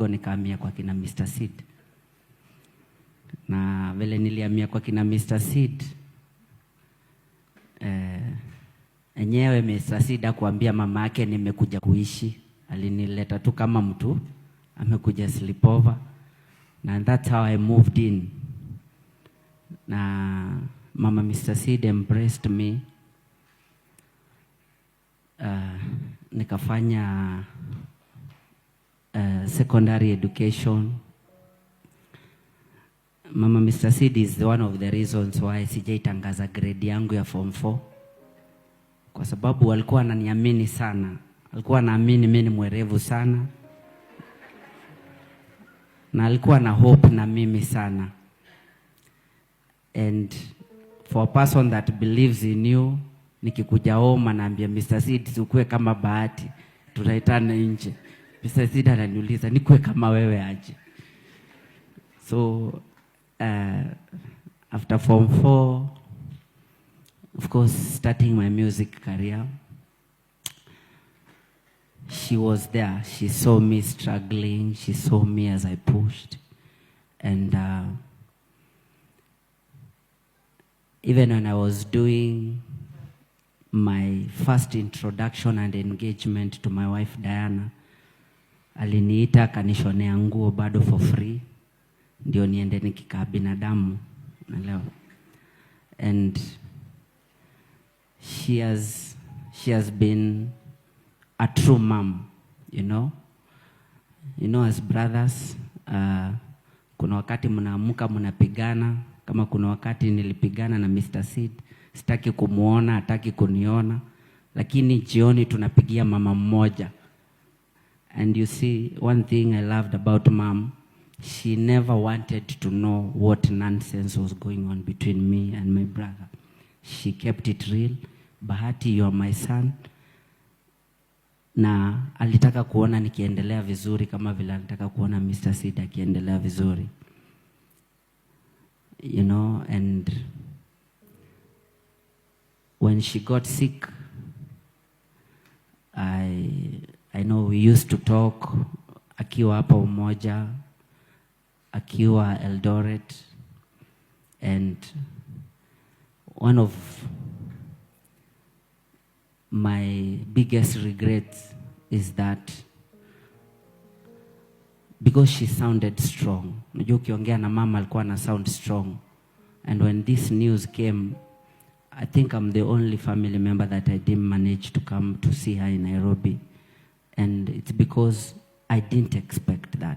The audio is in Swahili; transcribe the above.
nikahamia kwa kina Mr. Seed. Na vile nilihamia kwa kina Mr. Seed, enyewe Mr. Seed hakuambia mama yake nimekuja kuishi. Alinileta tu kama mtu amekuja sleepover. And that's how I moved in. Na mama Mr. Seed embraced me. Nikafanya secondary education. Mama Mr. Seed is one of the reasons why sijaitangaza grade yangu ya form 4. Kwa sababu walikuwa ananiamini sana. Alikuwa anaamini mimi ni mwerevu sana. Na alikuwa na hope na mimi sana. And for a person that believes in you, nikikuja home anaambia Mr. Seed ukue kama Bahati, tutaitana nje. Mr. Seed ananiuliza nikue kama wewe aje. So after form 4, of course, starting my music career, she was there. She saw me struggling. She saw me as I pushed. And even when I was doing my first introduction and engagement to my wife Diana, aliniita kanishonea nguo bado for free. Ndio niende nikikaa binadamu. Unaelewa? And she has been a true mom, you know. You know, as brothers, kuna wakati mnaamuka mnapigana. Kama kuna wakati nilipigana na Mr. Seed, sitaki kumuona, hataki kuniona, lakini jioni tunapigia mama mmoja. And you see, one thing I loved about mom, she never wanted to know what nonsense was going on between me and my brother. She kept it real. Bahati, you are my son. Na alitaka kuona nikiendelea vizuri kama vile alitaka kuona Mr. Seed akiendelea vizuri. You know, and when she got sick, I know we used to talk, akiwa hapa Umoja, akiwa Eldoret, and one of my biggest regrets is that because she sounded strong. Unajua ukiongea na mama alikuwa na sound strong. And when this news came, I think I'm the only family member that I didn't manage to come to see her in Nairobi. And it's because I didn't expect that.